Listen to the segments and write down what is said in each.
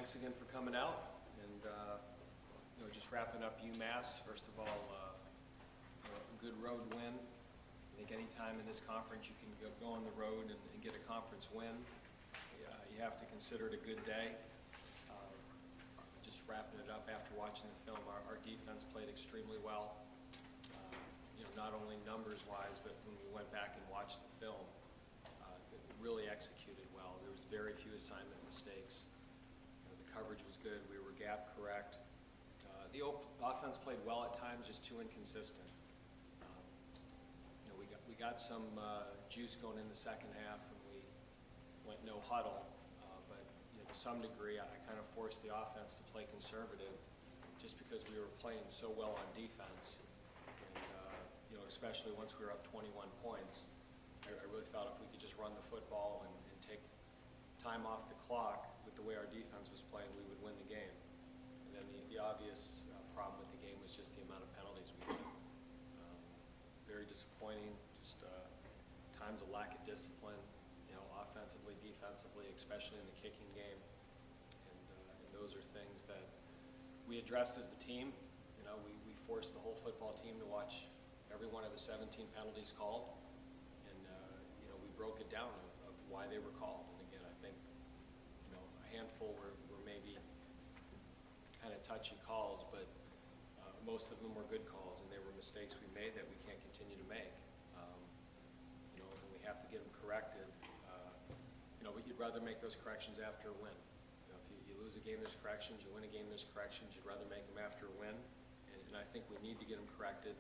thanks again for coming out, and just wrapping up UMass. First of all, a good road win. I think any time in this conference you can go on the road and get a conference win, you have to consider it a good day. Just wrapping it up after watching the film, our defense played extremely well. Not only numbers-wise, but when we went back and watched the film, it really executed well. There was very few assignment mistakes. The coverage was good. We were gap correct. The offense played well at times, just too inconsistent. We got some juice going in the second half, and we went no huddle. But to some degree, I kind of forced the offense to play conservative, just because we were playing so well on defense. And especially once we were up 21 points, I really felt if we could just run the football and take time off the clock with the way our defense was playing, we would win the game. And then the obvious problem with the game was just the amount of penalties we had. Very disappointing, just times of lack of discipline, offensively, defensively, especially in the kicking game. And those are things that we addressed as the team. We forced the whole football team to watch every one of the 17 penalties called, and we broke it down of why they were called. And again, I think a handful were maybe kind of touchy calls, but most of them were good calls, and they were mistakes we made that we can't continue to make. And we have to get them corrected. You'd rather make those corrections after a win. If you lose a game, there's corrections. You win a game, there's corrections. You'd rather make them after a win, and I think we need to get them corrected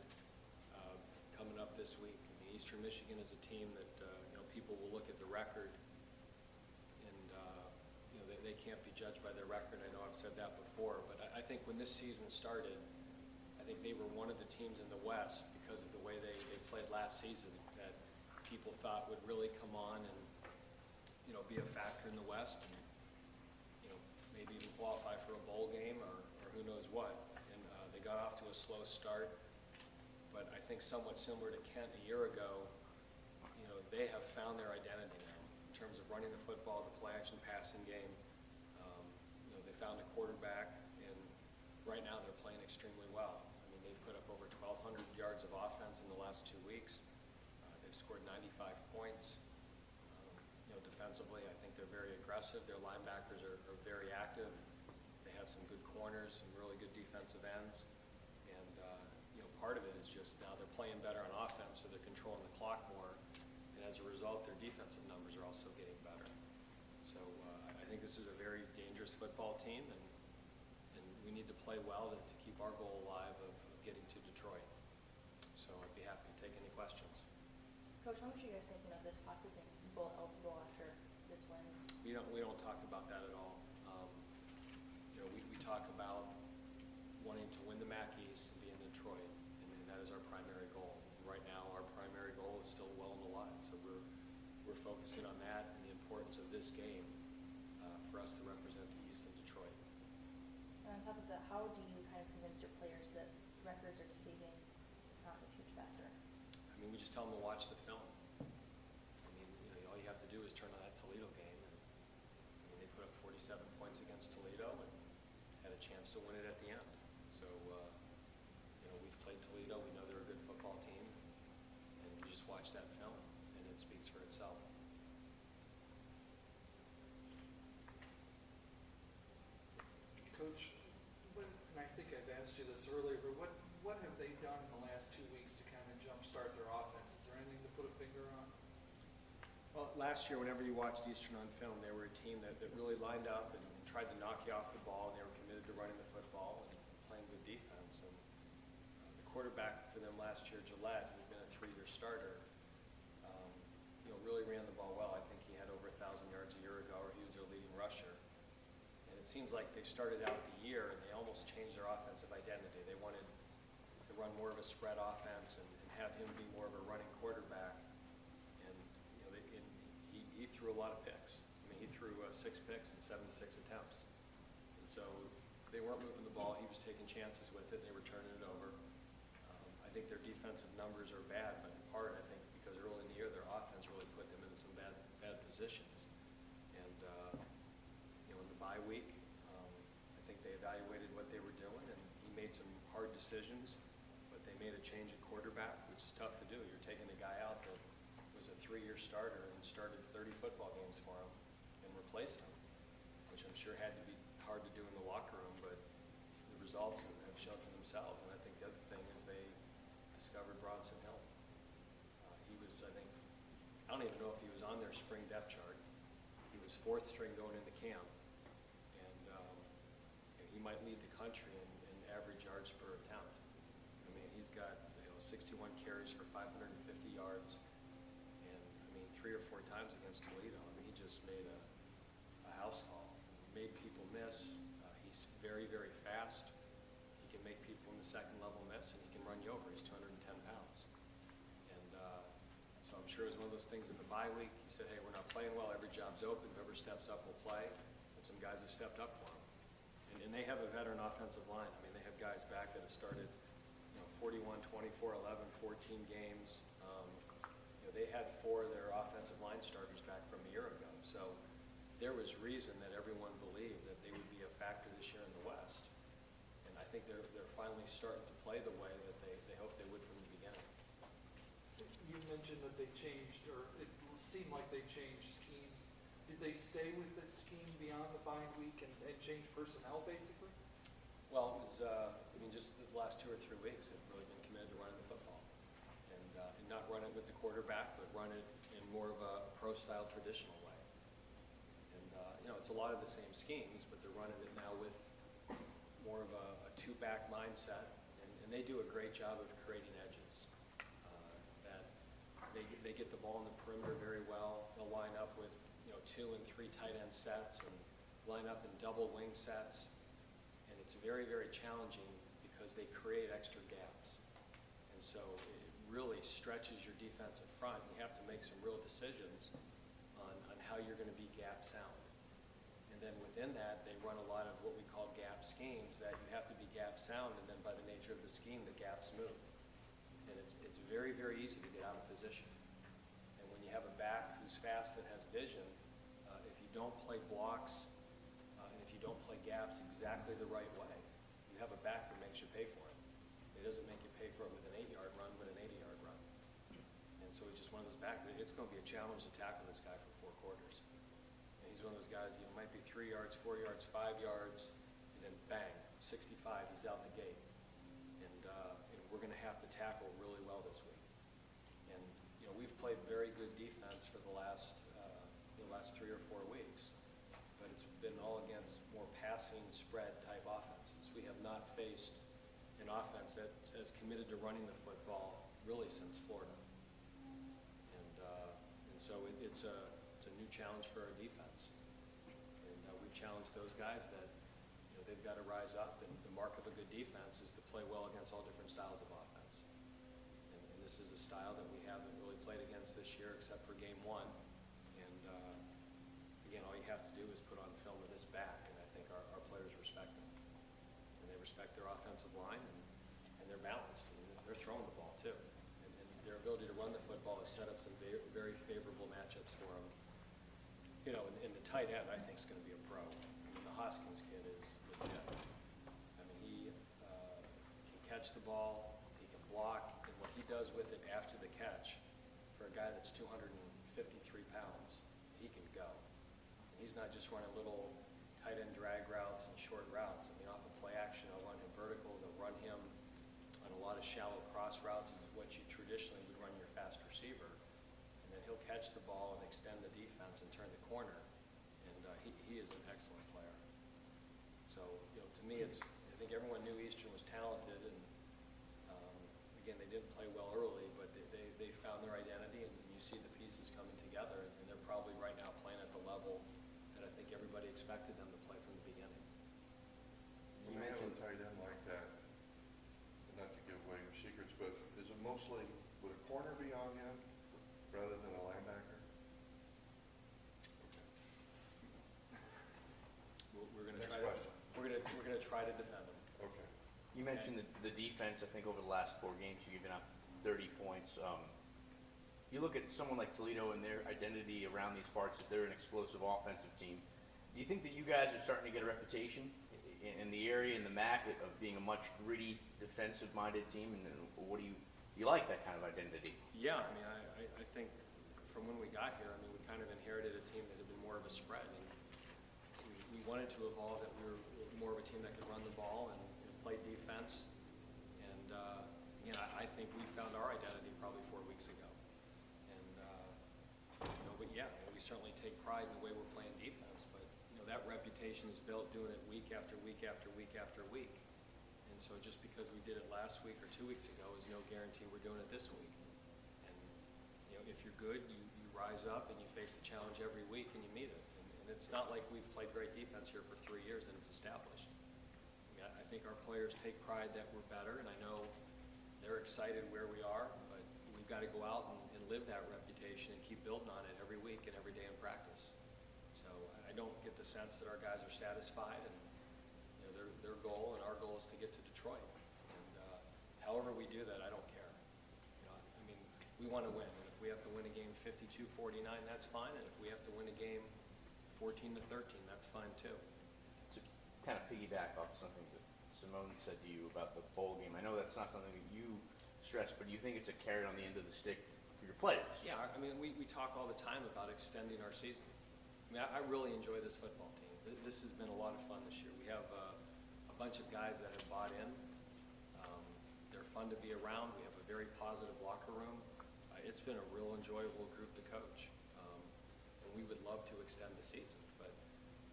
coming up this week. Eastern Michigan is a team that people will look at the record, and they can't be judged by their record. I know I've said that before, but I think when this season started, I think they were one of the teams in the West, because of the way they played last season, that people thought would really come on and be a factor in the West, and maybe even qualify for a bowl game or who knows what. And they got off to a slow start, but I think somewhat similar to Kent a year ago, they have found their identity now in terms of running the football, the play-action passing game. They found a quarterback, and right now they're playing extremely well. They've put up over 1,200 yards of offense in the last 2 weeks. They've scored 95 points. Defensively, I think they're very aggressive. Their linebackers are very active. They have some good corners, some really good defensive ends. And part of it is just now they're playing better on offense, so they're controlling the clock more. And as a result, their defensive numbers are also getting better. So I think this is a very dangerous football team, and we need to play well to keep our goal alive of getting to Detroit. So I'd be happy to take any questions. Coach, how much are you guys thinking of this possibly being bowl eligible after this win? We don't talk about that at all. We talk about wanting to win the MAC East and be in Detroit, and that is our primary goal. Right now, our primary goal is still well and alive, so we're focusing on that and the importance of this game for us to represent the East in Detroit. And on top of that, how do you kind of convince your players that records are deceiving? It's not a huge factor. We just tell them to watch the film. All you have to do is turn on that Toledo game, and they put up 47 points against Toledo and had a chance to win it at the end. So, we've played Toledo. We know they're a good football team, and you just watch that film, and it speaks for itself. Coach, and I think I've asked you this earlier, but what have they done in the last 2 weeks to kind of jumpstart their offense? Is there anything to put a finger on? Well, last year, whenever you watched Eastern on film, they were a team that really lined up and tried to knock you off the ball, and they were committed to running the football and playing good defense. And the quarterback for them last year, Gillette, who's been a 3-year starter, really ran the ball well. I think he had over 1,000 yards a year ago, or he was their leading rusher. And it seems like they started out the year and they almost changed their offensive identity. They wanted to run more of a spread offense and have him be more of a running quarterback. And he threw a lot of picks. He threw 6 picks in 76 attempts. And so they weren't moving the ball. He was taking chances with it, and they were turning it over. I think their defensive numbers are bad, but in part, I think, because early in the year, their offense really put them into some bad positions. And in the bye week, They evaluated what they were doing, and he made some hard decisions, but they made a change at quarterback, which is tough to do. You're taking a guy out that was a 3-year starter and started 30 football games for him and replaced him, which I'm sure had to be hard to do in the locker room, but the results have shown for themselves. And I think the other thing is they discovered Bronson Hill. He was, I think, I don't even know if he was on their spring depth chart. He was 4th string going into camp, and he might lead the country in average yards per attempt. I mean, he's got 61 carries for 550 yards, and I mean 3 or 4 times against Toledo. I mean, he just made a house call, made people miss. He's very, very fast. He can make people in the second level miss, and he can run you over. He's 210 pounds. And so I'm sure it was one of those things in the bye week. He said, hey, we're not playing well. Every job's open. Whoever steps up will play. And some guys have stepped up for him. And they have a veteran offensive line. I mean, they have guys back that have started 41, 24, 11, 14 games. They had 4 of their offensive line starters back from a year ago. So there was reason that everyone believed that they would be a factor this year in the West. And I think they're finally starting to play the way that they hoped they would from the beginning. You mentioned that they changed, or it seemed like they changed schemes. Did they stay with this scheme beyond the bye week and change personnel, basically? Well, it was, I mean, just the last 2 or 3 weeks, they've really been committed to running the football. And not run it with the quarterback, but run it in more of a pro-style traditional way. And, it's a lot of the same schemes, but they're running it now with more of a 2-back mindset. And they do a great job of creating edges. That they get the ball in the perimeter very well. They'll line up with, 2 and 3 tight end sets and line up in double wing sets. And it's very, very challenging because they create extra gaps. And so it really stretches your defensive front. You have to make some real decisions on how you're going to be gap sound. And then within that, they run a lot of what we call gap schemes, that you have to be gap sound, and then by the nature of the scheme, the gaps move. And it's very, very easy to get out of position. And when you have a back who's fast that has vision, if you don't play blocks, and if you don't play gaps exactly the right way, you have a back who makes you pay for it. It doesn't make you pay for it with an 8-yard run, but an 80-yard run. And so it's just one of those backs. It's going to be a challenge to tackle this guy for 4 quarters. And he's one of those guys, might be 3 yards, 4 yards, 5 yards, and then bang, 65, he's out the gate. And we're going to have to tackle really well this week. And, we've played very good defense for the last 3 or 4 weeks, but it's been all against more passing spread type offenses. We have not faced an offense that's as committed to running the football really since Florida. And so it's a new challenge for our defense. And we've challenged those guys that they've got to rise up, and the mark of a good defense is to play well against all different styles of offense. And this is a style that we haven't really played against this year except for game 1. And again, all you have to do is put on film of this back, and I think our players respect it. And they respect their offensive line, and they're balanced. I mean, they're throwing the ball too. And their ability to run the football has set up some very favorable matchups for them. And the tight end, I think, is going to be a pro. I mean, the Hoskins kid is legit. I mean, he can catch the ball, he can block, and what he does with it after the catch, for a guy that's 253 pounds, he can go. And he's not just running little tight end drag routes and short routes. I mean, off of play action, they'll run him vertical, they'll run him on a lot of shallow cross routes, is what you traditionally would run your fast receiver. And then he'll catch the ball and extend the defense and turn the corner. And he is an excellent player. So, to me, I think everyone knew Eastern was talented, and again, they didn't play well early, but they found their identity, and you see the pieces coming together, and they're probably right now playing at the level that I think everybody expected them to play from the beginning. You mentioned a tight end like that, and not to give away your secrets, but is it mostly, would a corner be on him rather than a linebacker? We're going to Next try question. we're going to try to defend them. Okay. You mentioned the defense. I think over the last 4 games, you've given up 30 points. You look at someone like Toledo and their identity around these parts, if they're an explosive offensive team. Do you think that you guys are starting to get a reputation in the area, in the MAC, of being a much gritty, defensive-minded team? And what do you like that kind of identity? Yeah, I mean, I think from when we got here, I mean, we kind of inherited a team that had been more of a spread. And we wanted to evolve that we were more of a team that could run the ball and play defense. And again, I think we found our identity probably 4 weeks ago. And but yeah, we certainly take pride in the way we're playing defense. But that reputation is built doing it week after week after week after week. And so just because we did it last week or 2 weeks ago is no guarantee we're doing it this week. And if you're good, you rise up and you face the challenge every week and you meet it. And it's not like we've played great defense here for 3 years and it's established. I think our players take pride that we're better, and I know they're excited where we are, but we've got to go out and live that reputation and keep building on it every week and every day in practice. So I don't get the sense that our guys are satisfied, and their goal and our goal is to get to Detroit. And however we do that, I don't care. I mean, we want to win, and if we have to win a game 52-49, that's fine, and if we have to win a game 14-13, that's fine too. To kind of piggyback off something that Simone said to you about the bowl game, I know that's not something that you stress, but do you think it's a carrot on the end of the stick for your players? Yeah, I mean, we talk all the time about extending our season. I mean, I really enjoy this football team. This has been a lot of fun this year. We have a bunch of guys that have bought in. They're fun to be around. We have a very positive locker room. It's been a real enjoyable group to coach. And we would love to extend the season, but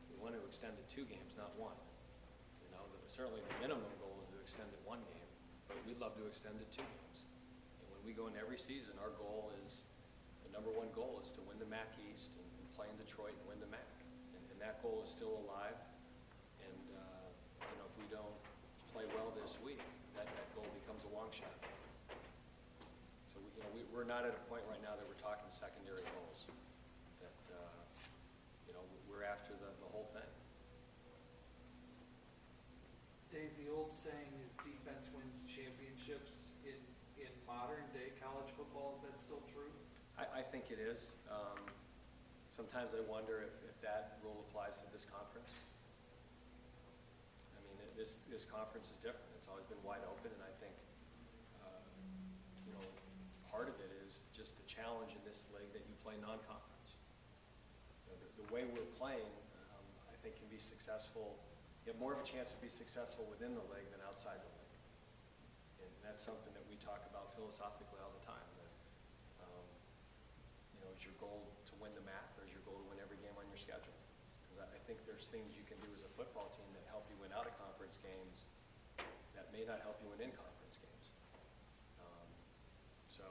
we want to extend it 2 games, not 1. Certainly the minimum goal is to extend it 1 game, but we'd love to extend it 2 games. And when we go in every season, our goal is, the number 1 goal is to win the MAC East and play in Detroit and win the MAC. And that goal is still alive. And if we don't play well this week, that goal becomes a long shot. So we're not at a point right now that we're talking secondary goals. That we're after the whole thing. Dave, the old saying is defense wins championships in modern day college football. Is that still true? I think it is. Sometimes I wonder if that rule applies to this conference. I mean, this conference is different. It's always been wide open, and I think part of it is just the challenge in this league that you play non-conference. The way we're playing, I think, can be successful. You have more of a chance to be successful within the league than outside the league. And that's something that we talk about philosophically all the time. That, is your goal to win the MAC, or is your goal to win every game on your schedule? Because I think there's things you can do as a football team that help you win out-of-conference games that may not help you win in-conference games. So,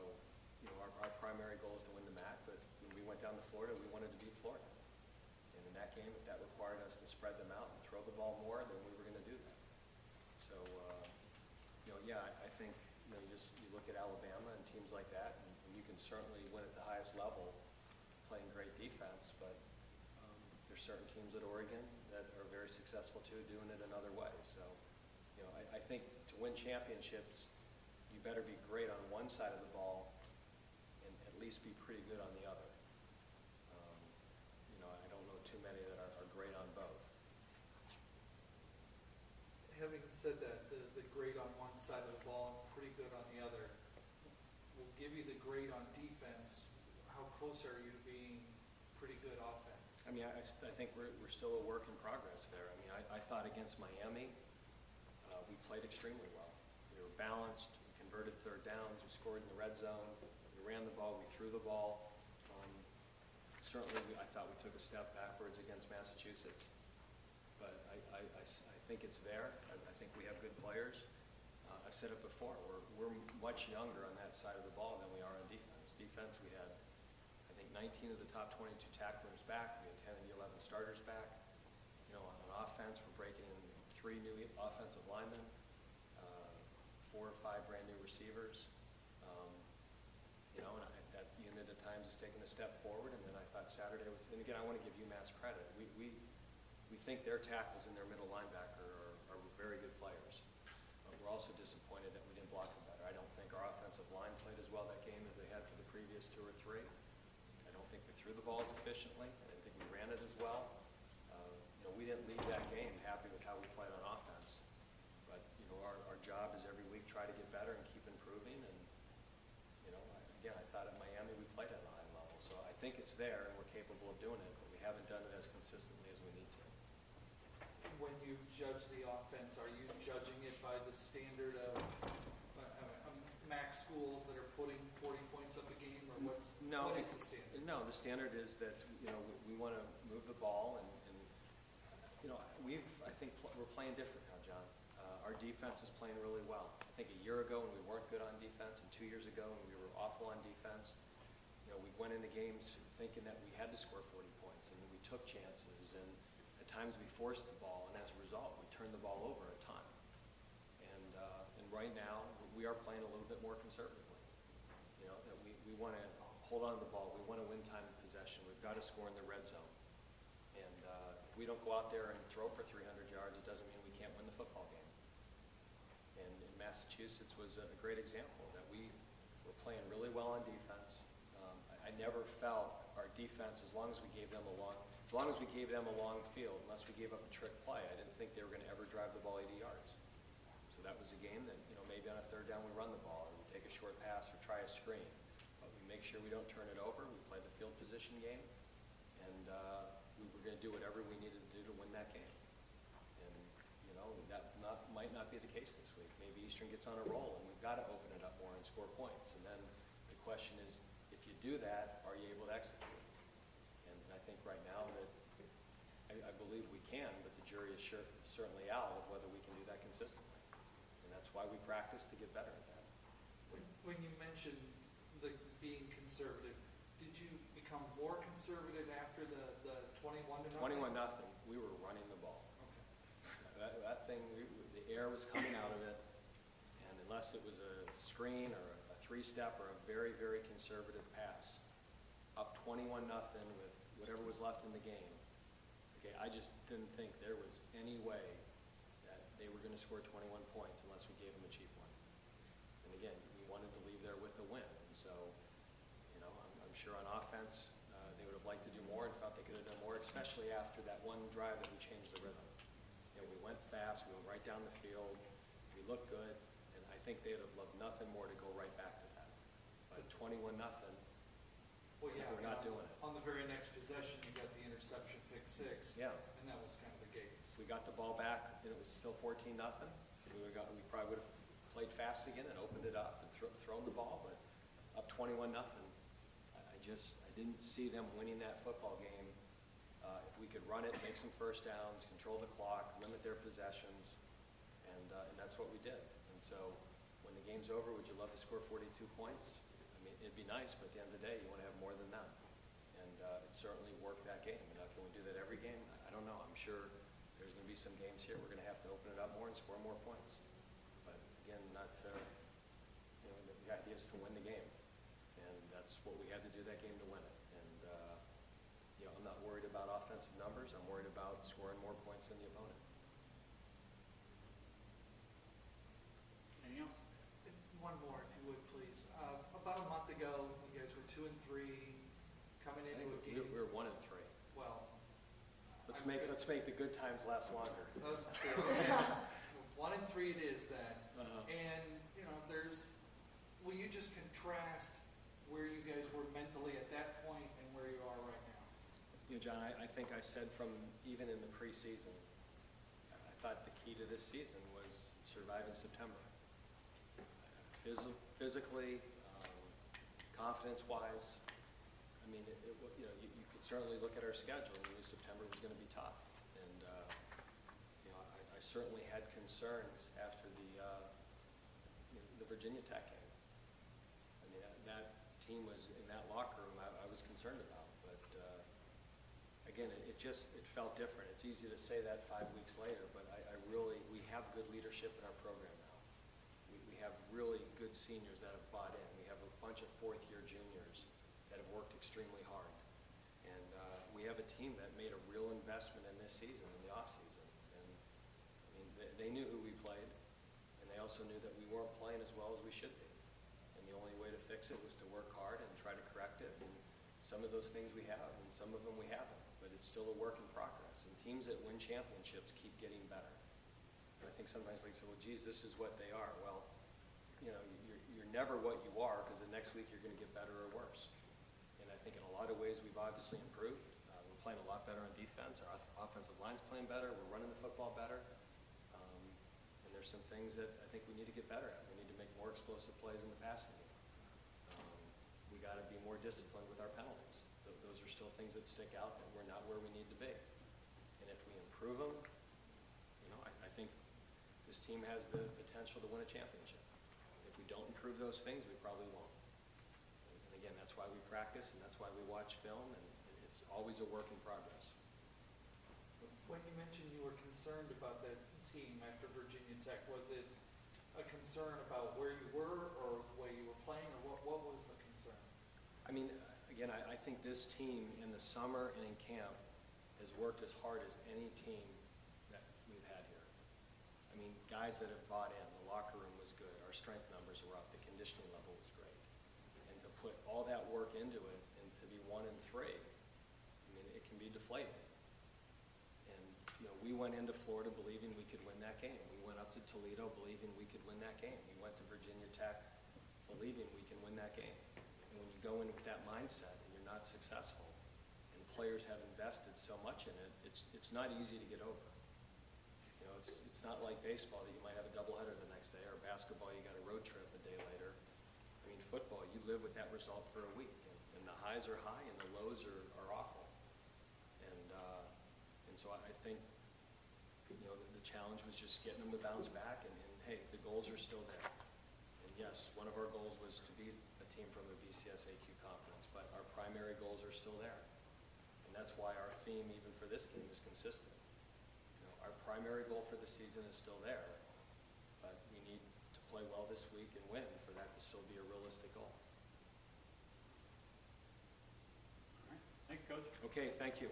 our primary goal is to win the MAC, but when we went down to Florida, we wanted to beat Florida. And in that game, if that required us to spread them out and throw the ball more, then we were going to do that. So, I think you look at Alabama and teams like that, and you can certainly win at the highest level playing great defense, but there's certain teams at Oregon that are very successful too, doing it another way. So, I think to win championships, you better be great on one side of the ball and at least be pretty good on the other. I don't know too many that are great on both. Having said that, the great on one side of the ball and pretty good on the other will give you the grade on defense. How close are you to being pretty good offense? I mean, I think we're still a work in progress there. I mean, I thought against Miami, we played extremely well. We were balanced, we converted 3rd downs, we scored in the red zone, we ran the ball, we threw the ball. Certainly, I thought we took a step backwards against Massachusetts, but I think it's there. I think we have good players. I've said it before, we're much younger on that side of the ball than we are on defense. Defense, we had, I think, 19 of the top 22 tacklers back. We had 10 of the 11 starters back. On offense, we're breaking in 3 new offensive linemen, 4 or 5 brand new receivers. And that unit at times is taking a step forward. And then I thought Saturday was, and again, I want to give UMass credit. We think their tackles and their middle linebacker are very good players. But we're also disappointed that we didn't block them better. I don't think our offensive line played as well that game as they had for the previous 2 or 3. I don't think we threw the ball as efficiently. I didn't think we ran it as well. we didn't leave that game happy with how we played on offense. But, our job is every week try to get better and keep improving. And, again, I thought at Miami we played at a high level. So I think it's there and we're capable of doing it, but we haven't done it as consistently as we need to. When you judge the offense, are you judging it by the standard of max schools that are putting 40 points up a game, or what is the standard? No, the standard is that, we want to move the ball and I think we're playing different now, John. Our defense is playing really well. I think a year ago when we weren't good on defense, and 2 years ago when we were awful on defense, we went into games thinking that we had to score 40 points, and we took chances, and at times we forced the ball, and as a result, we turned the ball over a ton. And right now, we are playing a little bit more conservatively. That we want to hold on to the ball. We want to win time of possession. We've got to score in the red zone. And if we don't go out there and throw for 300 yards, it doesn't mean we can't win the football game. And in Massachusetts was a great example that we were playing really well on defense. I never felt our defense, as long as we gave them a long field, unless we gave up a trick play, I didn't think they were going to ever drive the ball 80 yards. So that was a game that, maybe on a third down we run the ball, or we take a short pass or try a screen. But we make sure we don't turn it over. We play the field position game, and we were going to do whatever we needed to do to win that game. And, that might not be the case this week. Maybe Eastern gets on a roll, and we've got to open it up more and score points. And then the question is, if you do that, are you able to execute? And I think right now that I believe we can, but the jury is certainly out of whether we can do that consistently. And that's why we practice to get better at that. When you mentioned being conservative, did you become more conservative after the 21-0? 21-0. We were running the ball. Okay. That thing, the air was coming out of it, and unless it was a screen or a three-step or a very, very conservative pass, up 21-0 with whatever was left in the game. Okay, I just didn't think there was any way that they were going to score 21 points unless we gave them a cheap one. And again, we wanted to leave there with a win. And so, I'm sure on offense, they would have liked to do more and felt they could have done more, especially after that one drive that we changed the rhythm. We went fast, we went right down the field, we looked good, and I think they would have loved nothing more to go right back to that. But 21-0, well, yeah, we're not doing it. On the very next possession, you got the interception, pick six, Yeah. and that was kind of the gates. We got the ball back, and it was still 14-0. We probably would have played fast again and opened it up and thrown the ball, but up 21-0. I didn't see them winning that football game. If we could run it, make some first downs, control the clock, limit their possessions, and that's what we did. And so when the game's over, would you love to score 42 points? I mean, it'd be nice, but at the end of the day, you want to have more than that. And it certainly worked that game. Now, can we do that every game? I don't know. I'm sure there's going to be some games here we're going to have to open it up more and score more points. But again, the idea is to win the game. And that's what we had to do that game to win it. And, I'm not worried about offensive numbers. I'm worried about scoring more points than the opponent. Anything else? One more, if you would, please. About a month ago, you guys were 2-3, coming I into a think game. we were 1-3. Well, Let's make the good times last longer. okay. 1-3 it is then. And, will you just contrast where you guys were mentally at that point and where you are right now? John, I think I said from even in the preseason, I thought the key to this season was surviving September. Physically, confidence-wise, I mean, you could certainly look at our schedule and knew September was going to be tough. And, I certainly had concerns after the Virginia Tech game. I mean, that team was in that locker room I was concerned about. But, again, it felt different. It's easy to say that 5 weeks later, but we have good leadership in our program now. We have really good seniors that have bought in. We have a bunch of fourth-year juniors that have worked extremely hard. And we have a team that made a real investment in this season, in the offseason. And, I mean, they knew who we played, and they also knew that we weren't playing as well as we should be. And the only way to fix it was to work hard and try to correct it. And some of those things we have, and some of them we haven't. But but it's still a work in progress. And teams that win championships keep getting better. And I think sometimes they say, well, geez, this is what they are. Well, you know, you're never what you are, because the next week you're going to get better or worse. And I think in a lot of ways we've obviously improved. We're playing a lot better on defense. Our offensive line's playing better. We're running the football better. And there's some things that I think we need to get better at. We need to make more explosive plays in the passing game. We got to be more disciplined with our penalties. Those are still things that stick out, that we're not where we need to be. And if we improve them, you know, I think this team has the potential to win a championship. If we don't improve those things, we probably won't. And again, that's why we practice, and that's why we watch film, and it's always a work in progress. When you mentioned you were concerned about that team after Virginia Tech, was it a concern about where you were or the way you were playing, or what was the concern? I mean, again, I think this team in the summer and in camp has worked as hard as any team that we've had here. I mean, guys that have bought in, the locker room was good, our strength numbers were up, the conditioning level was great. And to put all that work into it and to be 1-3, I mean, it can be deflating. And, you know, we went into Florida believing we could win that game. We went up to Toledo believing we could win that game. We went to Virginia Tech believing we can win that game. And when you go in with that mindset and you're not successful, and players have invested so much in it, it's not easy to get over. You know, it's not like baseball that you might have a doubleheader the next day, or basketball you got a road trip a day later. I mean, football, you live with that result for a week, and the highs are high and the lows are awful. And so I think, you know, the challenge was just getting them to bounce back, and hey, the goals are still there. And yes, one of our goals was to beat a team from a BCS AQ conference, but our primary goals are still there. And that's why our theme, even for this game, is consistent. You know, our primary goal for the season is still there, but we need to play well this week and win for that to still be a realistic goal. All right. Thanks, Coach. Okay, thank you.